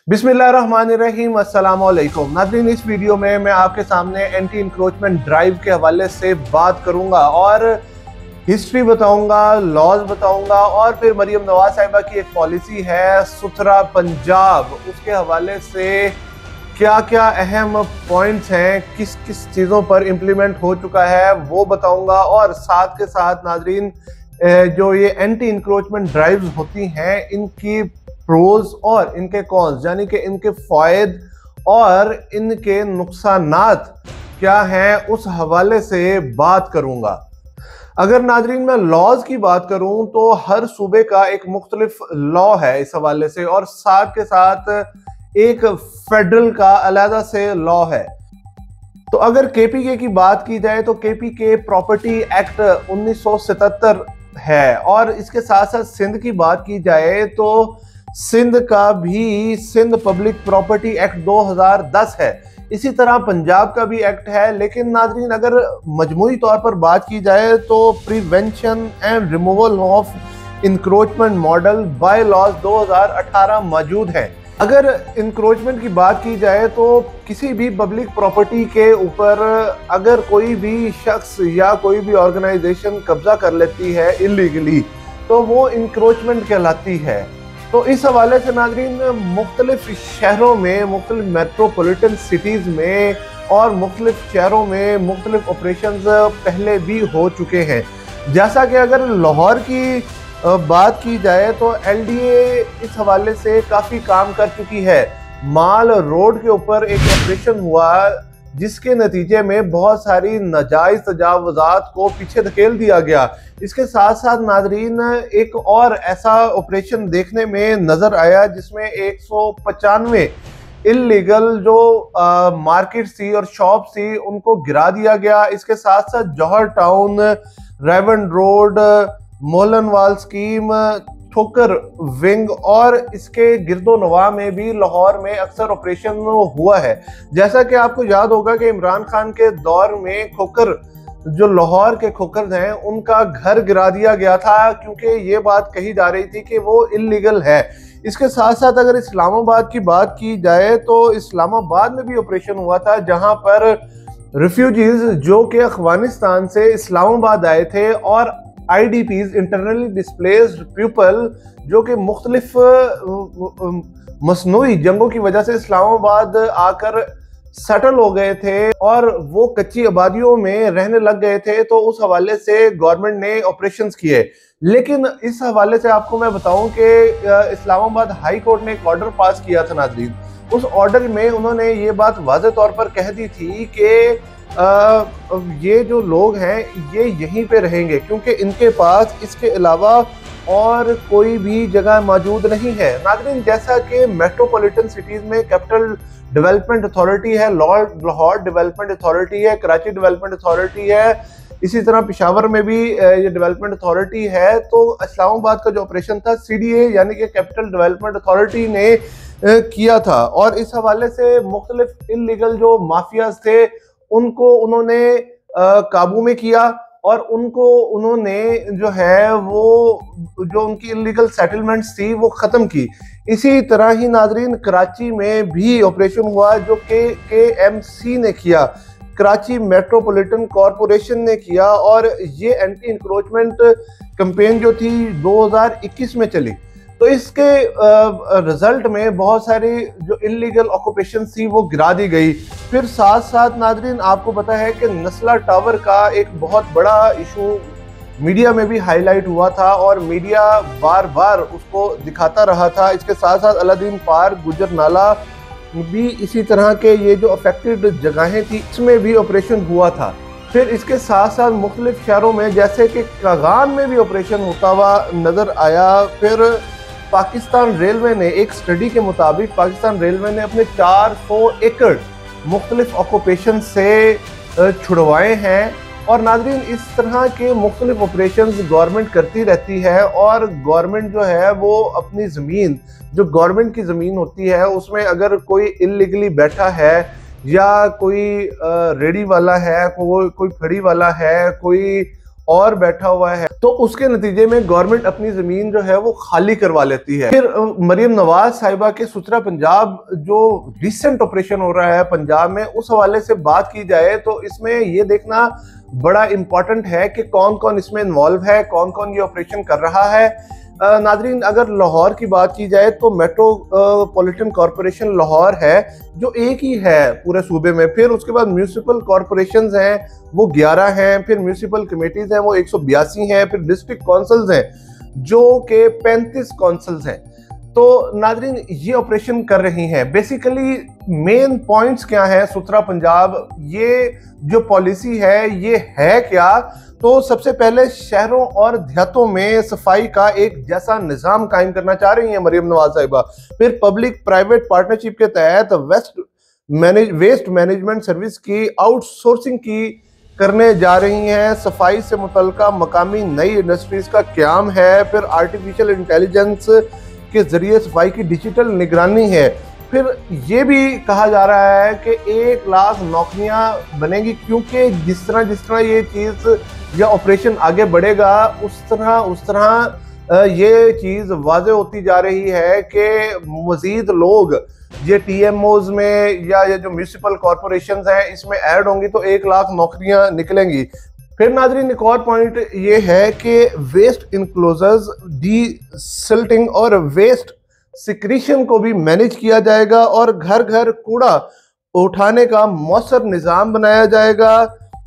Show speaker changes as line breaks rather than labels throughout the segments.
बिस्मिल्लाहिर्रहमानिर्रहीम, अस्सलाम वालेकुम नाज़रीन। इस वीडियो में मैं आपके सामने एंटी इंक्रोचमेंट ड्राइव के हवाले से बात करूंगा और हिस्ट्री बताऊंगा, लॉज बताऊंगा और फिर मरियम नवाज साहिबा की एक पॉलिसी है सुथरा पंजाब, उसके हवाले से क्या क्या अहम पॉइंट्स हैं, किस किस चीज़ों पर इम्प्लीमेंट हो चुका है वो बताऊंगा। और साथ के साथ नाज़रीन, जो ये एंटी इंक्रोचमेंट ड्राइव्स होती हैं इनकी प्रोज और इनके कॉन्स, यानी कि इनके फायदे और इनके नुकसानात क्या हैं, उस हवाले से बात करूंगा। अगर नाजरीन मैं लॉज की बात करूं तो हर सूबे का एक मुख्तलिफ लॉ है इस हवाले से, और साथ के साथ एक फेडरल का अलहदा से लॉ है। तो अगर केपीके की बात की जाए तो केपीके प्रॉपर्टी एक्ट 1977 है, और इसके साथ साथ सिंध की बात की जाए तो सिंध का भी सिंध पब्लिक प्रॉपर्टी एक्ट 2010 है। इसी तरह पंजाब का भी एक्ट है। लेकिन नाज़रीन अगर मजमूई तौर पर बात की जाए तो prevention and removal of encroachment model bye laws 2018 मौजूद है। अगर इंक्रोचमेंट की बात की जाए तो किसी भी पब्लिक प्रॉपर्टी के ऊपर अगर कोई भी शख्स या कोई भी ऑर्गेनाइजेशन कब्जा कर लेती है इलीगली तो वो इंक्रोचमेंट कहलाती है। तो इस हवाले से नाज़रीन मुख्तलिफ शहरों में, मुख्तलिफ मेट्रोपॉलिटन सिटीज़ में और मुख्तलिफ शहरों में मुख्तलिफ ऑपरेशंस पहले भी हो चुके हैं। जैसा कि अगर लाहौर की बात की जाए तो एलडीए इस हवाले से काफ़ी काम कर चुकी है। माल रोड के ऊपर एक ऑपरेशन हुआ जिसके नतीजे में बहुत सारी नाजायज तजावुज़ात को पीछे धकेल दिया गया। इसके साथ साथ नाजरीन एक और ऐसा ऑपरेशन देखने में नज़र आया जिसमें 195 इलीगल जो मार्केट थी और शॉप थी उनको गिरा दिया गया। इसके साथ साथ जौहर टाउन, रेवन रोड, मोलनवाल स्कीम, ठोकर विंग और इसके गिरदो नवा में भी लाहौर में अक्सर ऑपरेशन हुआ है। जैसा कि आपको याद होगा कि इमरान खान के दौर में खोकर, जो लाहौर के खोकर हैं, उनका घर गिरा दिया गया था क्योंकि ये बात कही जा रही थी कि वो इलीगल है। इसके साथ साथ अगर इस्लामाबाद की बात की जाए तो इस्लामाबाद में भी ऑपरेशन हुआ था जहां पर रिफ्यूजीज जो कि अफगानिस्तान से इस्लामाबाद आए थे और IDPs, इंटरनली डिस्प्लेस्ड पीपल, जो कि मुख्तलिफ मसनूई जंगों की वजह से इस्लामाबाद आकर सेटल हो गए थे और वो कच्ची आबादियों में रहने लग गए थे, तो उस हवाले से गवर्नमेंट ने ऑपरेशंस किए। लेकिन इस हवाले से आपको मैं बताऊं कि इस्लामाबाद हाई कोर्ट ने एक ऑर्डर पास किया था नाज़रीन। उस ऑर्डर में उन्होंने ये बात वाज़े तौर पर कह दी थी कि ये जो लोग हैं ये यहीं पे रहेंगे क्योंकि इनके पास इसके अलावा और कोई भी जगह मौजूद नहीं है। नाज़रीन जैसा कि मेट्रोपॉलिटन सिटीज़ में कैपिटल डेवलपमेंट अथॉरिटी है, लाहौर डेवलपमेंट अथॉरिटी है, कराची डेवलपमेंट अथॉरिटी है, इसी तरह पेशावर में भी ये डेवलपमेंट अथॉरिटी है। तो इस्लामाबाद का जो ऑपरेशन था CDA यानी कि कैपिटल डेवलपमेंट अथॉरिटी ने किया था, और इस हवाले से मुख्तलिफ इलीगल जो माफियाज थे उनको उन्होंने काबू में किया और उनको उन्होंने जो है वो जो उनकी इलीगल सेटलमेंट्स थी वो ख़त्म की। इसी तरह ही नाजरीन कराची में भी ऑपरेशन हुआ जो KMC ने किया, कराची मेट्रोपॉलिटन कॉरपोरेशन ने किया, और ये एंटी इंक्रोचमेंट कैंपेन जो थी 2021 में चली। तो इसके रिजल्ट में बहुत सारी जो इलीगल ऑक्यूपेशन थी वो गिरा दी गई। फिर साथ साथ नाजरीन आपको पता है कि नस्ला टावर का एक बहुत बड़ा इशू मीडिया में भी हाईलाइट हुआ था और मीडिया बार बार उसको दिखाता रहा था। इसके साथ साथ अलादीन पार्क, गुजर नाला भी इसी तरह के ये जो अफेक्टेड जगहें थी इसमें भी ऑपरेशन हुआ था। फिर इसके साथ साथ मुख्तलिफ शहरों में जैसे कि कागान में भी ऑपरेशन होता हुआ नज़र आया। फिर पाकिस्तान रेलवे ने एक स्टडी के मुताबिक पाकिस्तान रेलवे ने अपने 400 एकड़ मुख्तलिफ ऑक्यूपेशन से छुड़वाए हैं। और नाजरीन इस तरह के मुख्तलिफ ऑपरेशंस गवर्नमेंट करती रहती है, और गवर्नमेंट जो है वो अपनी ज़मीन, जो गवर्नमेंट की ज़मीन होती है उसमें अगर कोई इलीगली बैठा है या कोई रेडी वाला है, कोई फड़ी वाला है, कोई और बैठा हुआ है, तो उसके नतीजे में गवर्नमेंट अपनी जमीन जो है वो खाली करवा लेती है। फिर मरियम नवाज साहिबा के सुथरा पंजाब जो रिसेंट ऑपरेशन हो रहा है पंजाब में, उस हवाले से बात की जाए तो इसमें ये देखना बड़ा इंपॉर्टेंट है कि कौन कौन इसमें इन्वॉल्व है, कौन कौन ये ऑपरेशन कर रहा है। नाजरीन, अगर लाहौर की बात की जाए तो मेट्रोपॉलिटन कॉरपोरेशन लाहौर है जो एक ही है पूरे सूबे में। फिर उसके बाद म्यूनिसिपल कॉरपोरेशंस हैं वो 11 हैं, फिर म्यूनिसिपल कमेटीज हैं वो 182 हैं, फिर डिस्ट्रिक्ट काउंसिल्स हैं जो के 35 काउंसिल्स हैं। तो नाजरीन, ये ऑपरेशन कर रही हैं। बेसिकली मेन पॉइंट्स क्या हैं सुथरा पंजाब, ये जो पॉलिसी है ये है क्या? तो सबसे पहले शहरों और देहातों में सफाई का एक जैसा निज़ाम कायम करना चाह रही हैं मरियम नवाज साहिबा। फिर पब्लिक प्राइवेट पार्टनरशिप के तहत वेस्ट मैनेजमेंट सर्विस की आउटसोर्सिंग की करने जा रही हैं। सफाई से मुतल्लिका मकामी नई इंडस्ट्रीज का क़याम है। फिर आर्टिफिशियल इंटेलिजेंस के जरिए सफाई की डिजिटल निगरानी है। फिर ये भी कहा जा रहा है कि 1 लाख नौकरियां बनेगी, क्योंकि जिस तरह ये चीज़ या ऑपरेशन आगे बढ़ेगा उस तरह ये चीज़ वाज़े होती जा रही है कि मज़ीद लोग ये TMOs में या ये जो म्यूनिसिपल कॉरपोरेशंस हैं इसमें ऐड होंगी तो 1 लाख नौकरियां निकलेंगी। फिर नाजरीन, एक और पॉइंट ये है कि वेस्ट इनक्लोजर्स, डीसिल्टिंग और वेस्ट सिक्रीशन को भी मैनेज किया जाएगा और घर घर कूड़ा उठाने का मौसर निज़ाम बनाया जाएगा।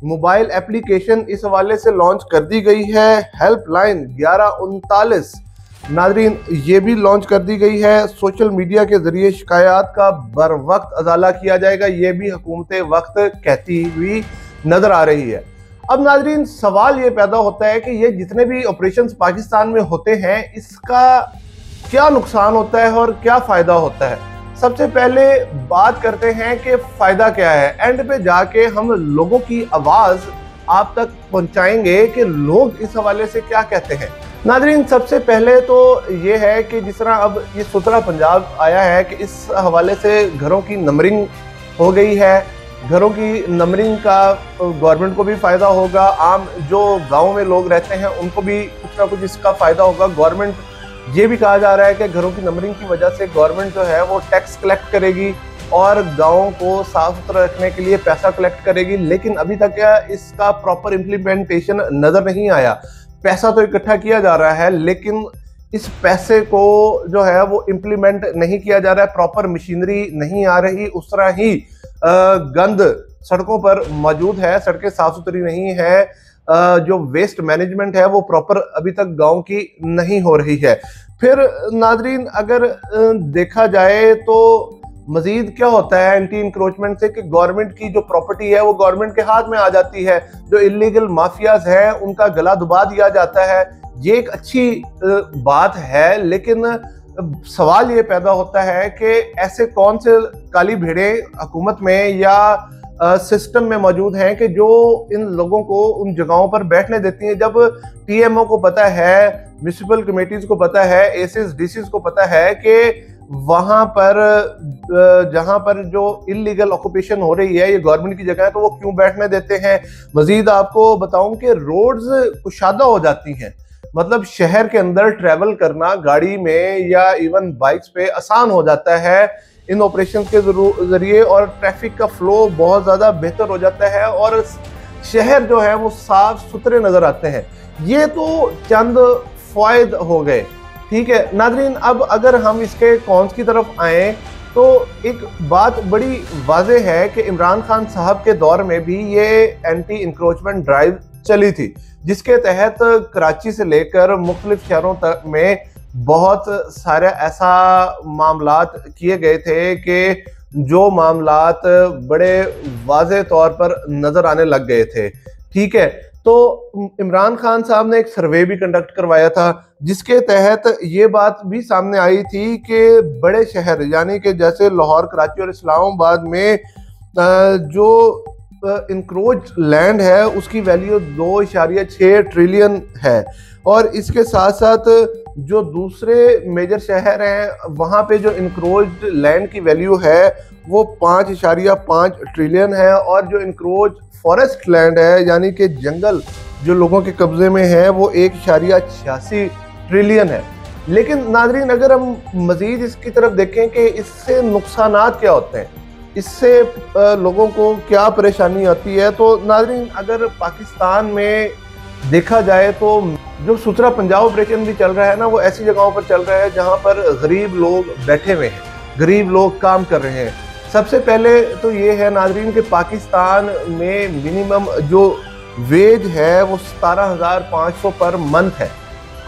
मोबाइल एप्लीकेशन इस हवाले से लॉन्च कर दी गई है। हेल्पलाइन 1139 नाजरीन ये भी लॉन्च कर दी गई है। सोशल मीडिया के जरिए शिकायत का बर वक्त अजाला किया जाएगा, ये भी हुकूमत वक्त कहती हुई नजर आ रही है। अब नाजरीन, सवाल ये पैदा होता है कि ये जितने भी ऑपरेशंस पाकिस्तान में होते हैं इसका क्या नुकसान होता है और क्या फ़ायदा होता है। सबसे पहले बात करते हैं कि फ़ायदा क्या है। एंड पे जाके हम लोगों की आवाज़ आप तक पहुंचाएंगे कि लोग इस हवाले से क्या कहते हैं। नाजरीन, सबसे पहले तो ये है कि जिस तरह अब ये सुथरा पंजाब आया है कि इस हवाले से घरों की नंबरिंग हो गई है। घरों की नंबरिंग का गवर्नमेंट को भी फ़ायदा होगा, आम जो गाँव में लोग रहते हैं उनको भी कुछ ना कुछ इसका फ़ायदा होगा। गवर्नमेंट, ये भी कहा जा रहा है कि घरों की नंबरिंग की वजह से गवर्नमेंट जो है वो टैक्स कलेक्ट करेगी और गाँव को साफ सुथरा रखने के लिए पैसा कलेक्ट करेगी। लेकिन अभी तक इसका प्रॉपर इम्प्लीमेंटेशन नज़र नहीं आया। पैसा तो इकट्ठा किया जा रहा है लेकिन इस पैसे को जो है वो इम्प्लीमेंट नहीं किया जा रहा है, प्रॉपर मशीनरी नहीं आ रही। उस तरह ही गंद सड़कों पर मौजूद है, सड़कें साफ सुथरी नहीं है। जो वेस्ट मैनेजमेंट है वो प्रॉपर अभी तक गांव की नहीं हो रही है। फिर नाजरीन, अगर देखा जाए तो मजीद क्या होता है एंटी इंक्रोचमेंट से कि गवर्नमेंट की जो प्रॉपर्टी है वो गवर्नमेंट के हाथ में आ जाती है। जो इलीगल माफियाज हैं उनका गला दबा दिया जाता है। ये एक अच्छी बात है, लेकिन सवाल ये पैदा होता है कि ऐसे कौन से काली भेड़ें हुकूमत में या सिस्टम में मौजूद हैं कि जो इन लोगों को उन जगहों पर बैठने देती हैं, जब TMO को पता है, म्यूनिसिपल कमेटीज को पता है, एसीज डीसीज को पता है कि वहां पर जहां पर जो इलीगल ऑक्यूपेशन हो रही है ये गवर्नमेंट की जगह है, तो वो क्यों बैठने देते हैं। मजीद आपको बताऊं कि रोड्स कुशादा हो जाती हैं, मतलब शहर के अंदर ट्रैवल करना गाड़ी में या इवन बाइक्स पे आसान हो जाता है इन ऑपरेशन के जरिए, और ट्रैफिक का फ्लो बहुत ज़्यादा बेहतर हो जाता है और शहर जो है वो साफ सुथरे नज़र आते हैं। ये तो चंद फ़ायदे हो गए, ठीक है नाजरीन। अब अगर हम इसके कॉन्स की तरफ आए तो एक बात बड़ी वाज़े है कि इमरान खान साहब के दौर में भी ये एंटी इंक्रोचमेंट ड्राइव चली थी, जिसके तहत कराची से लेकर मुख्तलिफ शहरों तक में बहुत सारे ऐसा मामलात किए गए थे कि जो मामलात बड़े वाज़े तौर पर नज़र आने लग गए थे, ठीक है। तो इमरान खान साहब ने एक सर्वे भी कंडक्ट करवाया था जिसके तहत ये बात भी सामने आई थी कि बड़े शहर यानी कि जैसे लाहौर, कराची और इस्लामाबाद में जो इंक्रोच लैंड है उसकी वैल्यू 2.6 ट्रिलियन है, और इसके साथ साथ जो दूसरे मेजर शहर हैं वहाँ पे जो इंक्रोच लैंड की वैल्यू है वो 5.5 ट्रिलियन है, और जो इंक्रोच फॉरेस्ट लैंड है यानी कि जंगल जो लोगों के कब्जे में है वो 1.86 ट्रिलियन है। लेकिन नाजरीन, अगर हम मजीद इसकी तरफ देखें कि इससे नुकसानात क्या होते हैं, इससे लोगों को क्या परेशानी आती है, तो नाजरीन अगर पाकिस्तान में देखा जाए तो जो सुथरा पंजाब ऑपरेशन भी चल रहा है ना, वो ऐसी जगहों पर चल रहा है जहां पर गरीब लोग बैठे हुए हैं, गरीब लोग काम कर रहे हैं। सबसे पहले तो ये है नाजरीन कि पाकिस्तान में मिनिमम जो वेज है वो 17,500 पर मंथ है।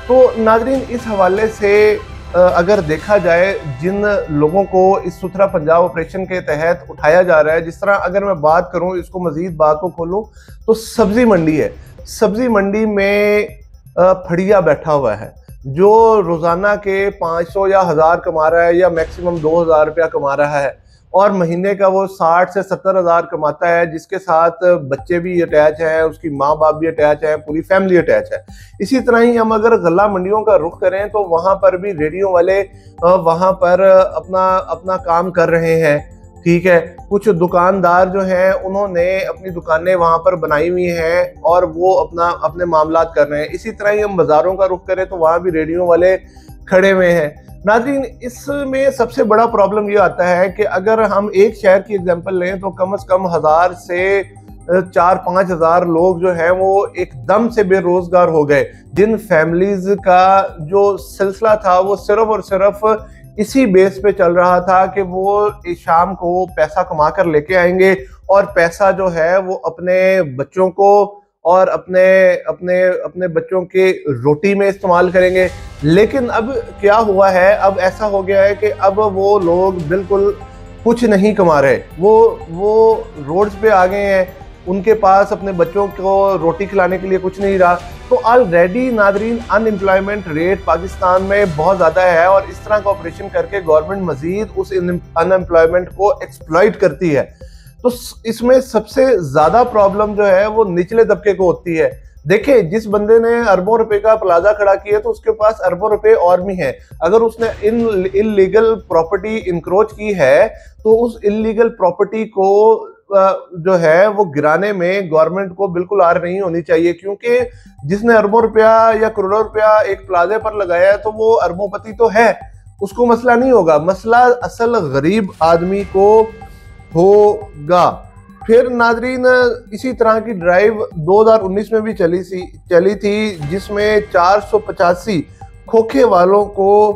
तो नाजरीन इस हवाले से अगर देखा जाए जिन लोगों को इस सुथरा पंजाब ऑपरेशन के तहत उठाया जा रहा है, जिस तरह अगर मैं बात करूं, इसको मजीद बात को खोलूं तो सब्जी मंडी है। सब्जी मंडी में फड़िया बैठा हुआ है जो रोजाना के 500 या 1000 कमा रहा है या मैक्सिमम 2000 रुपया कमा रहा है, और महीने का वो 60 से 70 हज़ार कमाता है, जिसके साथ बच्चे भी अटैच हैं, उसकी माँ बाप भी अटैच है, पूरी फैमिली अटैच है। इसी तरह ही हम अगर गल्ला मंडियों का रुख करें तो वहाँ पर भी रेडियो वाले वहाँ पर अपना काम कर रहे हैं। ठीक है, कुछ दुकानदार जो हैं उन्होंने अपनी दुकानें वहाँ पर बनाई हुई हैं और वो अपने मामलात कर रहे हैं। इसी तरह ही हम बाज़ारों का रुख करें तो वहाँ भी रेडियो वाले खड़े हुए हैं। नाज़रीन, इसमें सबसे बड़ा प्रॉब्लम ये आता है कि अगर हम एक शहर की एग्जांपल लें तो कम से कम 1000 से 4-5 हज़ार लोग जो हैं वो एकदम से बेरोजगार हो गए, जिन फैमिलीज का जो सिलसिला था वो सिर्फ और सिर्फ इसी बेस पे चल रहा था कि वो शाम को पैसा कमा कर लेके आएंगे और पैसा जो है वो अपने बच्चों को और अपने बच्चों के रोटी में इस्तेमाल करेंगे। लेकिन अब क्या हुआ है, अब ऐसा हो गया है कि अब वो लोग बिल्कुल कुछ नहीं कमा रहे, वो रोड्स पे आ गए हैं, उनके पास अपने बच्चों को रोटी खिलाने के लिए कुछ नहीं रहा। तो ऑलरेडी नाजरीन अनएम्प्लॉयमेंट रेट पाकिस्तान में बहुत ज़्यादा है और इस तरह का ऑपरेशन करके गवर्नमेंट मजीद उस अनएम्प्लॉयमेंट को एक्सप्लॉइट करती है। तो इसमें सबसे ज़्यादा प्रॉब्लम जो है वो निचले तबके को होती है। देखिए, जिस बंदे ने अरबों रुपए का प्लाजा खड़ा किया तो उसके पास अरबों रुपए और भी हैं। अगर उसने इल्लीगल प्रॉपर्टी इंक्रोच की है तो उस इल्लीगल प्रॉपर्टी को जो है वो गिराने में गवर्नमेंट को बिल्कुल आर नहीं होनी चाहिए, क्योंकि जिसने अरबों रुपया या करोड़ों रुपया एक प्लाजे पर लगाया है तो वो अरबोंपति तो है, उसको मसला नहीं होगा। मसला असल गरीब आदमी को होगा। फिर नाजरीन इसी तरह की ड्राइव 2019 में भी चली थी जिसमें 485 खोखे वालों को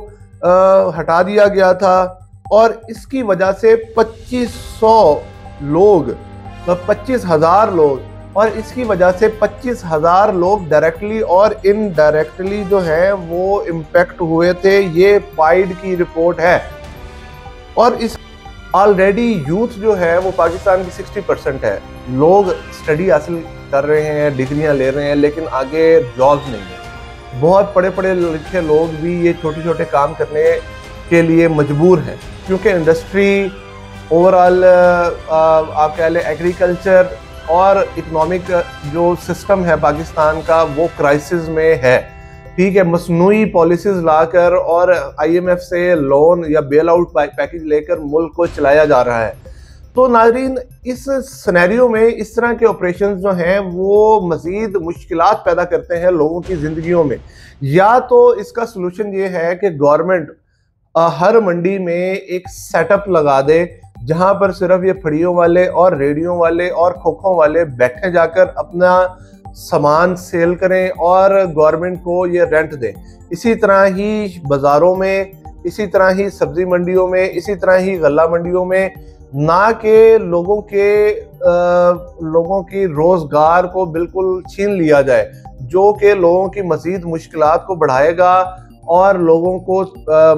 हटा दिया गया था और इसकी वजह से 25,000 लोग और इसकी वजह से 25,000 लोग डायरेक्टली और इनडायरेक्टली जो है वो इम्पैक्ट हुए थे। ये फाइड की रिपोर्ट है। और इस ऑलरेडी यूथ जो है वो पाकिस्तान की 60% है। लोग स्टडी हासिल कर रहे हैं, डिग्रियां ले रहे हैं, लेकिन आगे जॉब्स नहीं है। बहुत पढ़े लिखे लोग भी ये छोटे छोटे काम करने के लिए मजबूर हैं, क्योंकि इंडस्ट्री ओवरऑल आप कह लें एग्रीकल्चर और इकोनॉमिक जो सिस्टम है पाकिस्तान का वो क्राइसिस में है। ठीक है, मसनूई पॉलिसीज लाकर और IMF से लोन या बेल आउट पैकेज लेकर मुल्क को चलाया जा रहा है। तो नाजरीन, इस सिनेरियो में इस तरह के ऑपरेशंस जो हैं वो मज़ीद मुश्किलात पैदा करते हैं लोगों की ज़िंदगियों में। या तो इसका सलूशन ये है कि गवर्नमेंट हर मंडी में एक सेटअप लगा दे जहां पर सिर्फ ये फड़ियों वाले और रेडियो वाले और खोखों वाले बैठे जाकर अपना सामान सेल करें और गवर्नमेंट को ये रेंट दें। इसी तरह ही बाज़ारों में, इसी तरह ही सब्जी मंडियों में, इसी तरह ही गल्ला मंडियों में, ना कि लोगों की रोज़गार को बिल्कुल छीन लिया जाए, जो कि लोगों की मज़ीद मुश्किलात को बढ़ाएगा और लोगों को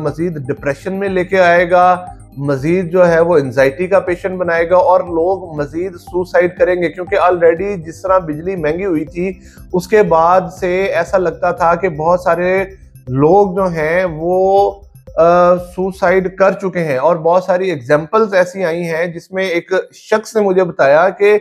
मज़ीद डिप्रेशन में लेके आएगा, मजीद जो है वो एंजाइटी का पेशेंट बनाएगा और लोग मजीद सुसाइड करेंगे। क्योंकि ऑलरेडी जिस तरह बिजली महंगी हुई थी उसके बाद से ऐसा लगता था कि बहुत सारे लोग जो हैं वो सुसाइड कर चुके हैं और बहुत सारी एग्जांपल्स ऐसी आई हैं जिसमें एक शख्स ने मुझे बताया कि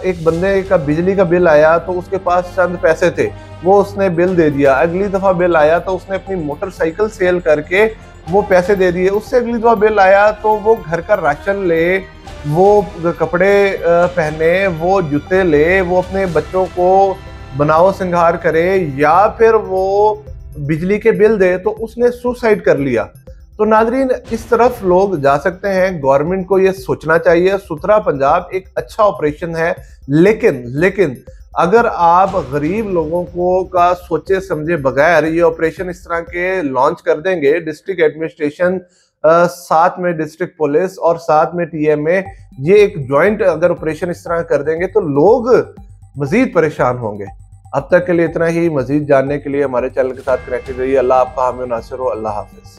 एक बंदे का बिजली का बिल आया तो उसके पास चंद पैसे थे, वो उसने बिल दे दिया। अगली दफ़ा बिल आया तो उसने अपनी मोटरसाइकिल सेल करके वो पैसे दे दिए। उससे अगली दफ़ा बिल आया तो वो घर का राशन ले, वो कपड़े पहने, वो जूते ले, वो अपने बच्चों को बनाओ सिंगार करे या फिर वो बिजली के बिल दे तो उसने सुसाइड कर लिया। तो नाजरीन, इस तरफ लोग जा सकते हैं। गवर्नमेंट को ये सोचना चाहिए। सुथरा पंजाब एक अच्छा ऑपरेशन है, लेकिन अगर आप गरीब लोगों को का सोचे समझे बगैर ये ऑपरेशन इस तरह के लॉन्च कर देंगे, डिस्ट्रिक्ट एडमिनिस्ट्रेशन साथ में डिस्ट्रिक्ट पुलिस और साथ में टीएमए, ये एक ज्वाइंट अगर ऑपरेशन इस तरह कर देंगे तो लोग मजीद परेशान होंगे। अब तक के लिए इतना ही। मजीद जानने के लिए हमारे चैनल के साथ कनेक्टेड रहिए। अल्लाह आपका हामी नासिर हो। अल्लाह हाफिज।